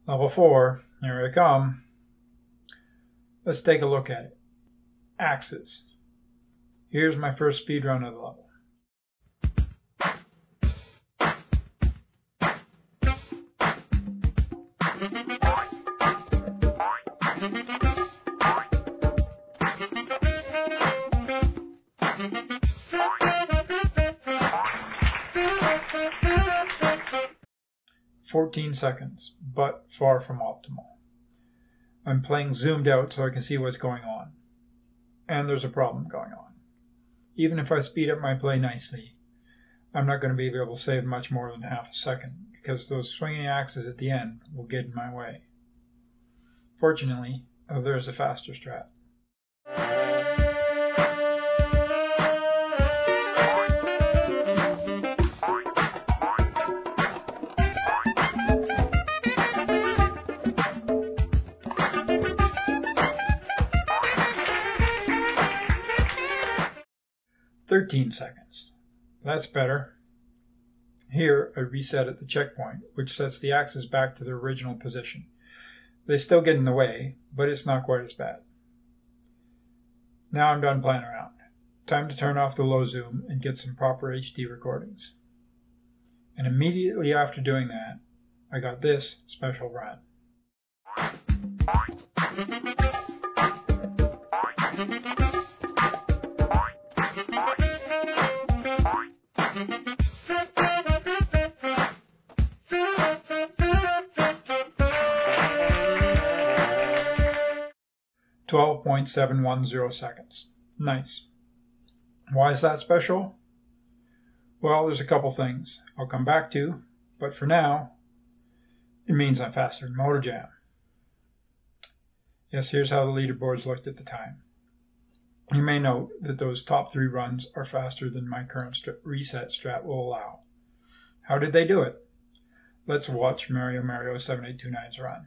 Level 4, here I come. Let's take a look at it. Axes. Here's my first speed run of the level. "14 seconds, but far from optimal. I'm playing zoomed out so I can see what's going on. And there's a problem going on. Even if I speed up my play nicely, I'm not going to be able to save much more than half a second because those swinging axes at the end will get in my way. Fortunately, there's a faster strat. "13 seconds. That's better. Here, I reset at the checkpoint, which sets the axes back to their original position. They still get in the way, but it's not quite as bad. Now I'm done playing around. Time to turn off the low zoom and get some proper HD recordings. And immediately after doing that, I got this special run. "12.710 seconds. Nice. Why is that special? Well, there's a couple things I'll come back to, but for now, it means I'm faster than MotorJam. Yes, here's how the leaderboards looked at the time. You may note that those top 3 runs are faster than my current reset strat will allow. How did they do it? Let's watch Mario 7829's run.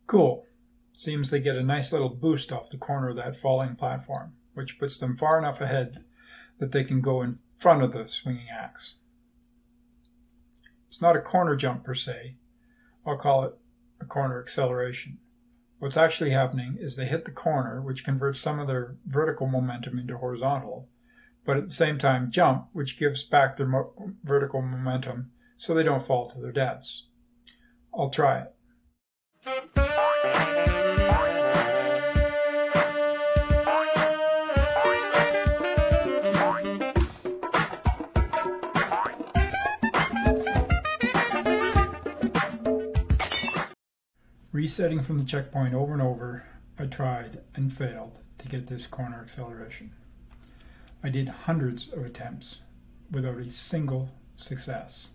Cool. Seems they get a nice little boost off the corner of that falling platform, which puts them far enough ahead that they can go in front of the swinging axe. It's not a corner jump per se. I'll call it a corner acceleration. What's actually happening is they hit the corner, which converts some of their vertical momentum into horizontal, but at the same time jump, which gives back their vertical momentum so they don't fall to their deaths. I'll try it. Resetting from the checkpoint over and over, I tried and failed to get this corner acceleration. I did hundreds of attempts without a single success.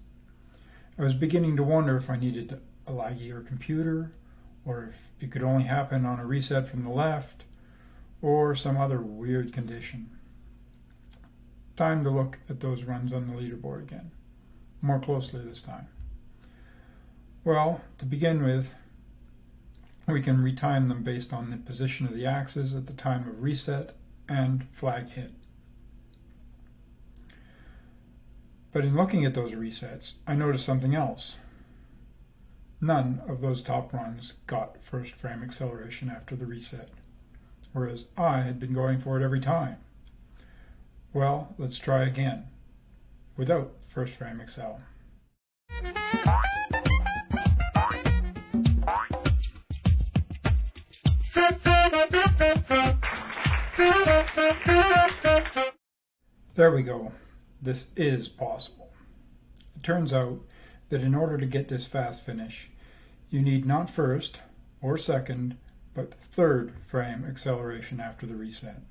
I was beginning to wonder if I needed a laggier computer, or if it could only happen on a reset from the left, or some other weird condition. Time to look at those runs on the leaderboard again, more closely this time. Well, to begin with, we can retime them based on the position of the axes at the time of reset and flag hit. But in looking at those resets, I noticed something else. None of those top runs got first frame acceleration after the reset, whereas I had been going for it every time. Well, let's try again, without first frame accel. There we go. This is possible. It turns out that in order to get this fast finish, you need not first or second, but third frame acceleration after the reset.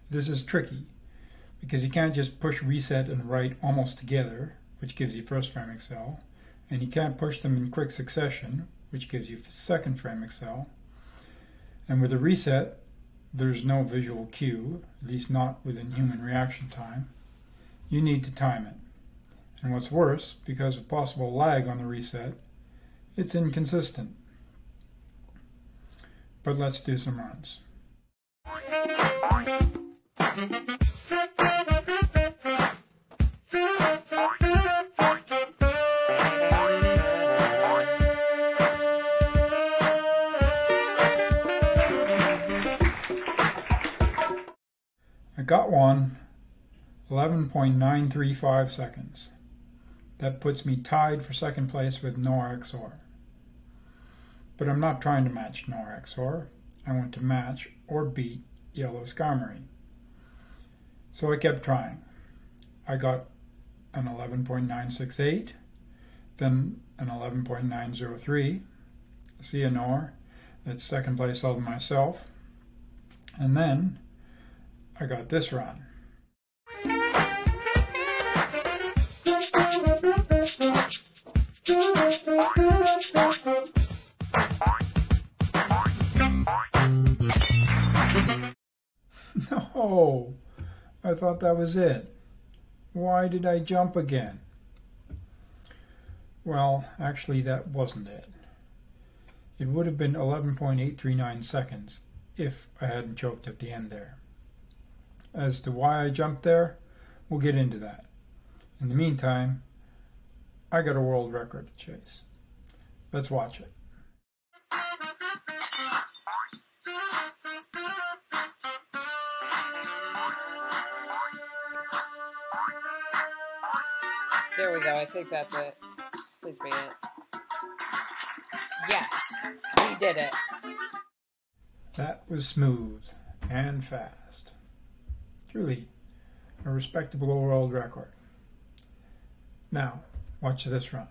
This is tricky because you can't just push reset and right almost together, which gives you first frame accel, and you can't push them in quick succession, which gives you second frame accel. And with a reset, there's no visual cue, at least not within human reaction time. You need to time it. And what's worse, because of possible lag on the reset, it's inconsistent. But let's do some runs. I got one, 11.935 seconds. That puts me tied for second place with Nora XOR. But I'm not trying to match Nora XOR. I want to match or beat Yellow Skarmory. So I kept trying. I got an 11.968, then an 11.903, see Nora, that's second place all to myself, and then I got this run. No, I thought that was it. Why did I jump again? Well, actually that wasn't it. It would have been 11.839 seconds if I hadn't choked at the end there. As to why I jumped there, we'll get into that. In the meantime, I got a world record to chase. Let's watch it. There we go, I think that's it. Please be it. Yes, we did it. That was smooth and fast. Truly, a respectable world record. Now, watch this run.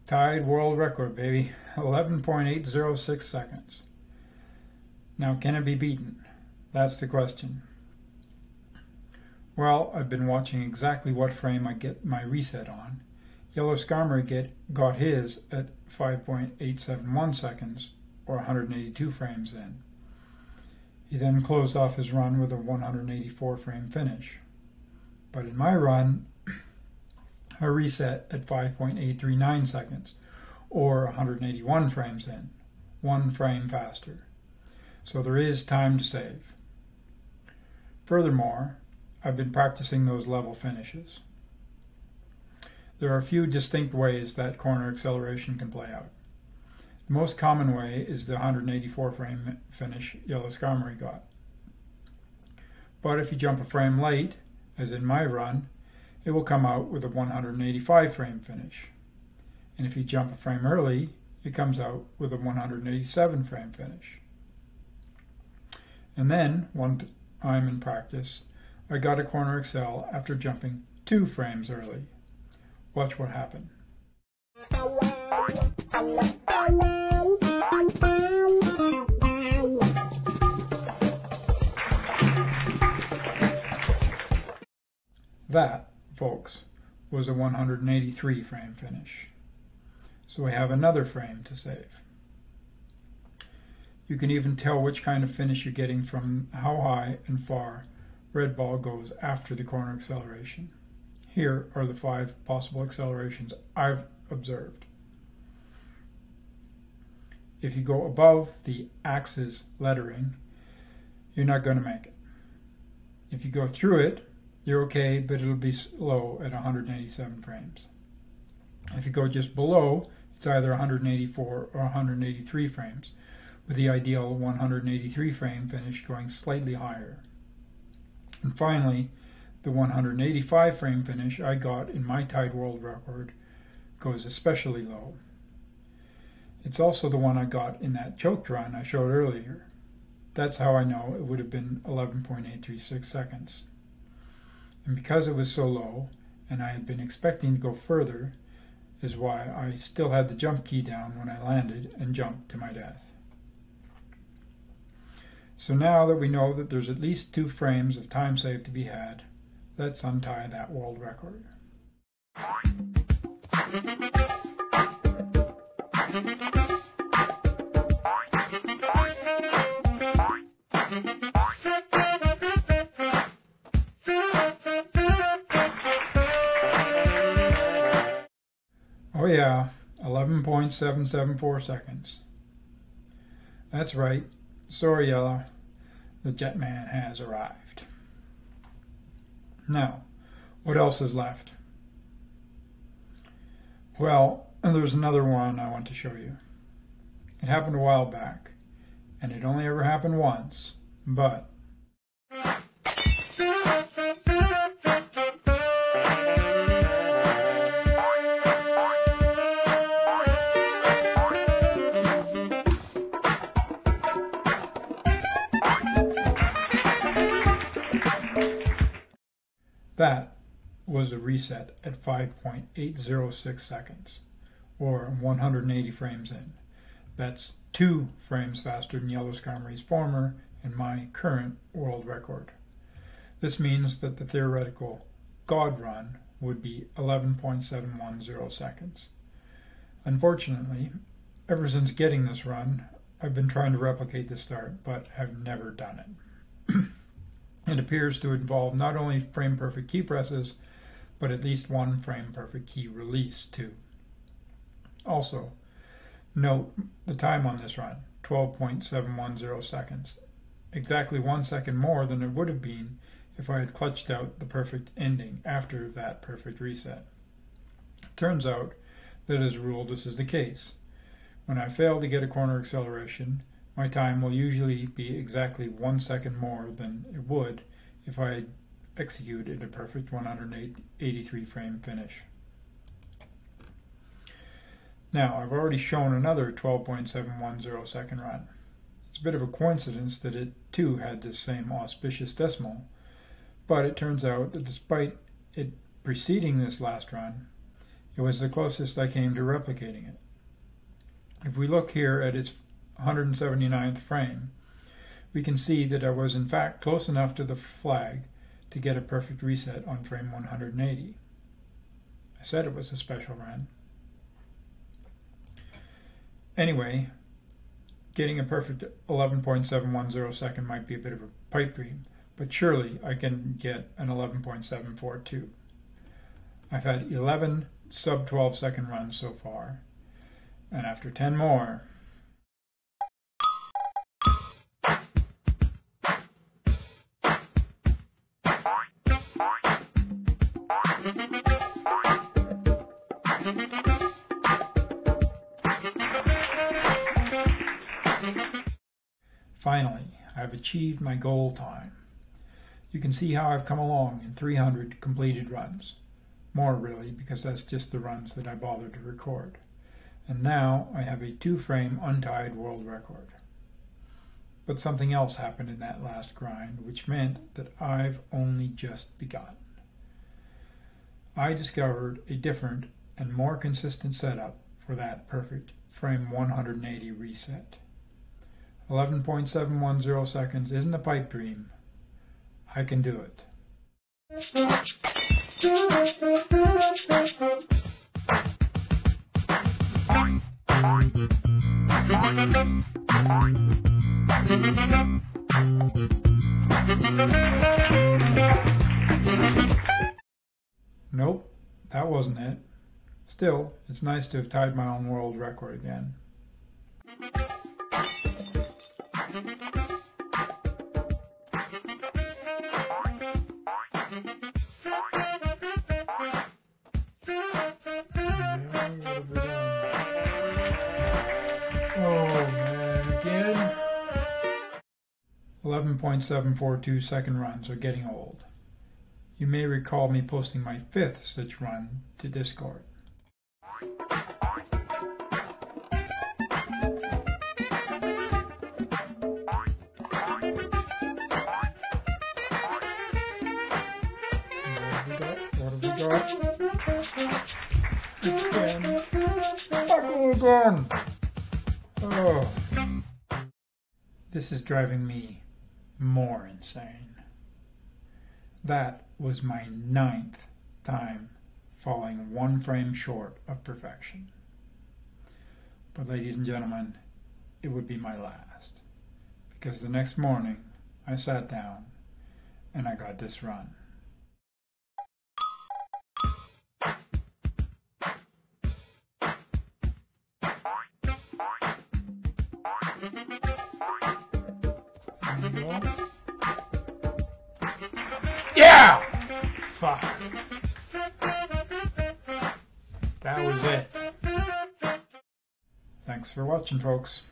Tied world record, baby. 11.806 seconds. Now, can it be beaten? That's the question. Well, I've been watching exactly what frame I get my reset on. Yellow Skarmory got his at 5.871 seconds, or 182 frames in. He then closed off his run with a 184 frame finish. But in my run, I reset at 5.839 seconds, or 181 frames in, 1 frame faster. So there is time to save. Furthermore, I've been practicing those level finishes. There are a few distinct ways that corner acceleration can play out. The most common way is the 184 frame finish Yellow Skarmory got. But if you jump a frame late, as in my run, it will come out with a 185 frame finish. And if you jump a frame early, it comes out with a 187 frame finish. And then, one time in practice, I got a corner accel after jumping 2 frames early. Watch what happened. That, folks, was a 183 frame finish. So we have another frame to save. You can even tell which kind of finish you're getting from how high and far red ball goes after the corner acceleration. Here are the 5 possible accelerations I've observed. If you go above the axis lettering, you're not going to make it. If you go through it, you're okay, but it'll be slow at 187 frames. If you go just below, it's either 184 or 183 frames, with the ideal 183 frame finish going slightly higher. And finally, the 185 frame finish I got in my tied world record goes especially low. It's also the one I got in that choked run I showed earlier. That's how I know it would have been 11.836 seconds. And because it was so low, and I had been expecting to go further, is why I still had the jump key down when I landed and jumped to my death. So now that we know that there's at least 2 frames of time save to be had, Let's untie that world record. Oh yeah, 11.774 seconds. That's right. Sorry, Yella. The Jetman has arrived. Now, what else is left? Well, there's another one I want to show you. It happened a while back, and it only ever happened once, but that was a reset at 5.806 seconds, or 180 frames in. That's 2 frames faster than Yellow Skarmory's former and my current world record. This means that the theoretical God run would be 11.710 seconds. Unfortunately, ever since getting this run, I've been trying to replicate the start, but have never done it. It appears to involve not only frame-perfect key presses, but at least one frame-perfect key release, too. Also, note the time on this run, 12.710 seconds. Exactly 1 second more than it would have been if I had clutched out the perfect ending after that perfect reset. It turns out that as a rule this is the case. When I fail to get a corner acceleration, my time will usually be exactly 1 second more than it would if I had executed a perfect 183 frame finish. Now, I've already shown another 12.710 second run. It's a bit of a coincidence that it too had this same auspicious decimal, but it turns out that despite it preceding this last run, it was the closest I came to replicating it. If we look here at its 179th frame, we can see that I was in fact close enough to the flag to get a perfect reset on frame 180. I said it was a special run. Anyway, getting a perfect 11.710 second might be a bit of a pipe dream, but surely I can get an 11.742. I've had 11 sub 12 second runs so far, and after 10 more, finally, I've achieved my goal time. You can see how I've come along in 300 completed runs. More really, because that's just the runs that I bothered to record. And now I have a 2-frame untied world record. But something else happened in that last grind, which meant that I've only just begun. I discovered a different and more consistent setup for that perfect frame 180 reset. 11.710 seconds isn't a pipe dream. I can do it. Nope, that wasn't it. Still, it's nice to have tied my own world record again. Oh man, again? 11.742 second runs are getting old. You may recall me posting my 5th such run to Discord. What have we got? Again. Buckle again! Oh. This is driving me more insane. That was my 9th time falling one frame short of perfection. But ladies and gentlemen, it would be my last, because the next morning I sat down and I got this run. Yeah! Fuck. That was it. Thanks for watching, folks.